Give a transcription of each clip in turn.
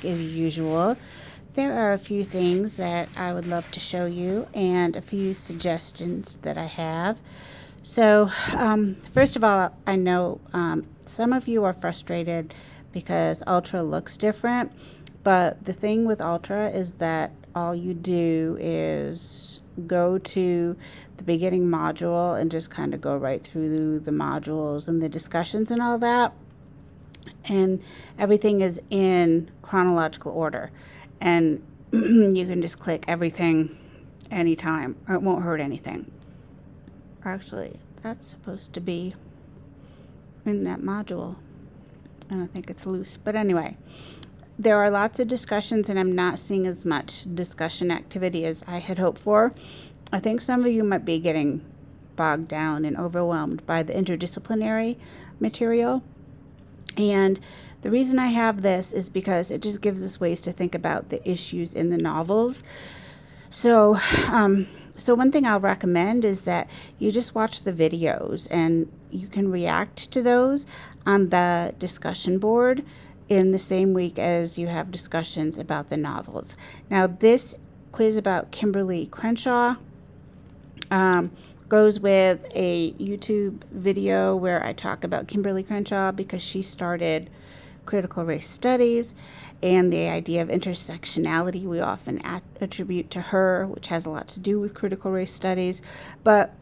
as usual, there are a few things that I would love to show you and a few suggestions that I have. So, first of all, I know some of you are frustrated because Ultra looks different, but the thing with Ultra is that all you do is go to the beginning module and just kind of go right through the modules and the discussions and all that. And everything is in chronological order. And you can just click everything anytime. It won't hurt anything. Actually, that's supposed to be in that module. And I think it's loose. But anyway, there are lots of discussions, and I'm not seeing as much discussion activity as I had hoped for. I think some of you might be getting bogged down and overwhelmed by the interdisciplinary material. And the reason I have this is because it just gives us ways to think about the issues in the novels. So one thing I'll recommend is that you just watch the videos and you can react to those on the discussion board in the same week as you have discussions about the novels. Now, this quiz about Kimberly Crenshaw goes with a YouTube video where I talk about Kimberly Crenshaw because she started critical race studies, and the idea of intersectionality we often attribute to her, which has a lot to do with critical race studies. But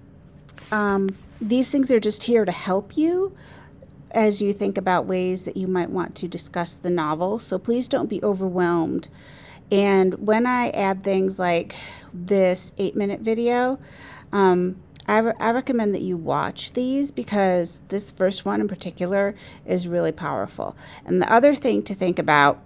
these things are just here to help you as you think about ways that you might want to discuss the novel. So please don't be overwhelmed. And when I add things like this 8-minute video, I recommend that you watch these because this first one in particular is really powerful. And the other thing to think about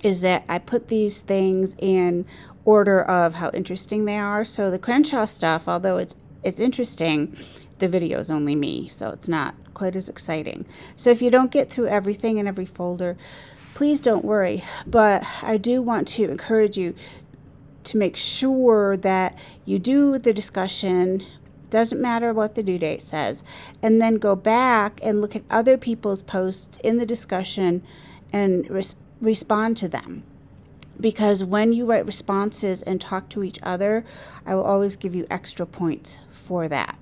is that I put these things in order of how interesting they are. So the Crenshaw stuff, although it's interesting, the video is only me, so it's not quite as exciting. So if you don't get through everything in every folder, please don't worry. But I do want to encourage you to make sure that you do the discussion, doesn't matter what the due date says, and then go back and look at other people's posts in the discussion and respond to them. Because when you write responses and talk to each other, I will always give you extra points for that.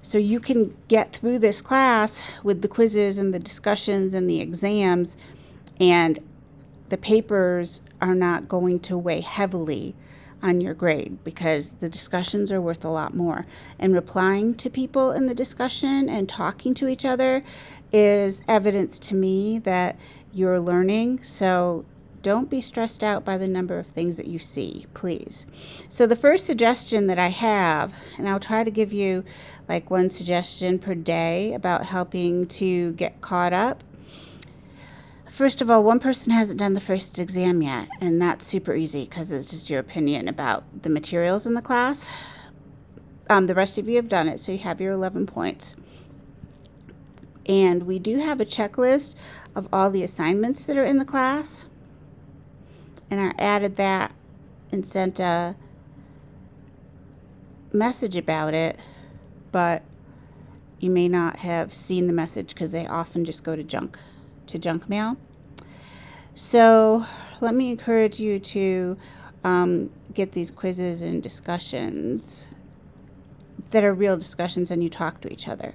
So you can get through this class with the quizzes and the discussions and the exams, and the papers are not going to weigh heavily on your grade because the discussions are worth a lot more. And replying to people in the discussion and talking to each other is evidence to me that you're learning. So don't be stressed out by the number of things that you see, please. So the first suggestion that I have, and I'll try to give you like one suggestion per day about helping to get caught up. First of all, one person hasn't done the first exam yet, and that's super easy because it's just your opinion about the materials in the class. The rest of you have done it, so you have your 11 points. And we do have a checklist of all the assignments that are in the class. And I added that and sent a message about it, but you may not have seen the message because they often just go to junk mail. So let me encourage you to get these quizzes and discussions that are real discussions and you talk to each other.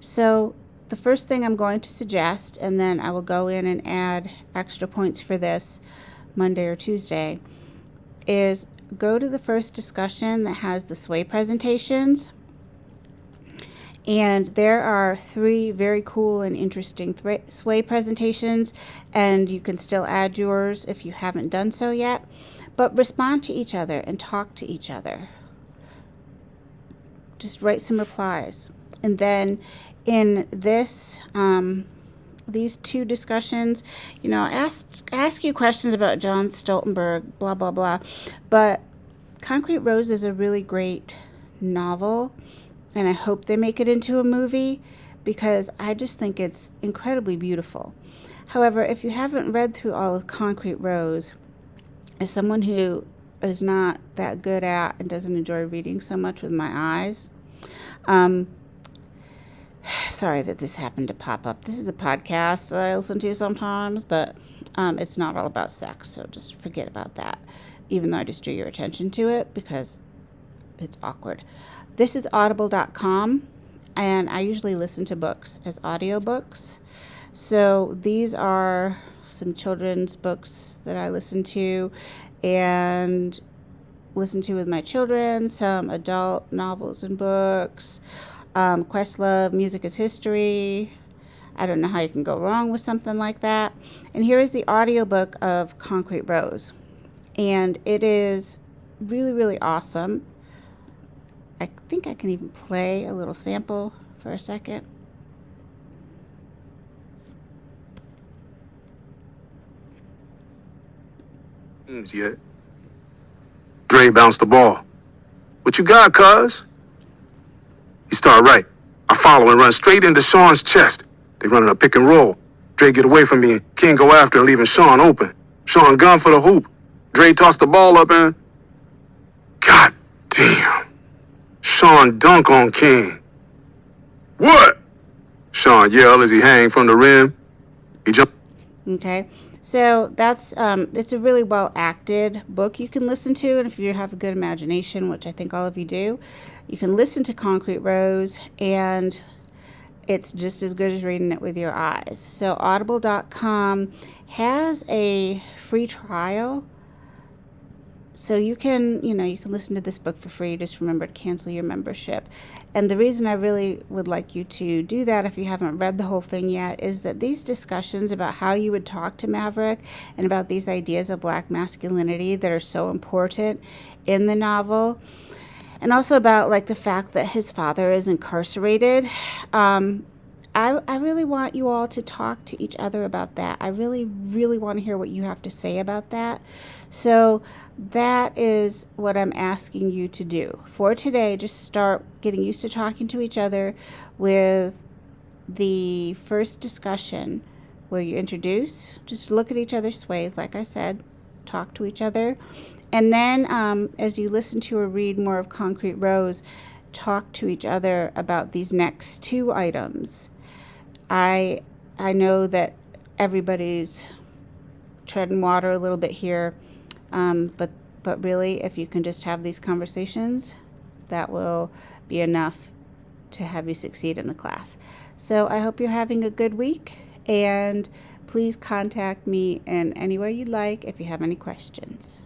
So the first thing I'm going to suggest, and then I will go in and add extra points for this Monday or Tuesday, is go to the first discussion that has the sway presentations. And there are 3 very cool and interesting sway presentations, and you can still add yours if you haven't done so yet. But respond to each other and talk to each other. Just write some replies. And then in this, these 2 discussions, ask you questions about John Stoltenberg, blah, blah, blah. But Concrete Rose is a really great novel, and I hope they make it into a movie because I just think it's incredibly beautiful. However, if you haven't read through all of Concrete Rose, as someone who is not that good at and doesn't enjoy reading so much with my eyes, sorry that this happened to pop up. This is a podcast that I listen to sometimes, but It's not all about sex, so just forget about that, even though I just drew your attention to it because it's awkward. This is audible.com, and I usually listen to books as audiobooks. So these are some children's books that I listen to and listen to with my children, some adult novels and books, Questlove, Music is History. I don't know how you can go wrong with something like that. And here is the audiobook of Concrete Rose. And it is really, really awesome. I think I can even play a little sample for a second. Yet. Dre bounced the ball. What you got, cuz? He started right. I follow and run straight into Sean's chest. They running a pick and roll. Dre get away from me and King go after him, leaving Sean open. Sean gun for the hoop. Dre tossed the ball up and... God damn. Sean dunk on King. What? Sean yelled as he hang from the rim. He jumped. Okay. So that's it's a really well acted book you can listen to, and if you have a good imagination, which I think all of you do, you can listen to Concrete Rose, and it's just as good as reading it with your eyes. So audible.com has a free trial, so you can listen to this book for free. Just remember to cancel your membership. And the reason I really would like you to do that, if you haven't read the whole thing yet, is that these discussions about how you would talk to Maverick and about these ideas of black masculinity that are so important in the novel, and also about like the fact that his father is incarcerated. I really want you all to talk to each other about that. I really, really want to hear what you have to say about that. So that is what I'm asking you to do for today. Just start getting used to talking to each other with the first discussion where you introduce, just look at each other's sways, like I said, talk to each other. And then as you listen to or read more of Concrete Rose, talk to each other about these next two items. I know that everybody's treading water a little bit here, but really, if you can just have these conversations, that will be enough to have you succeed in the class. So I hope you're having a good week, and please contact me in any way you'd like if you have any questions.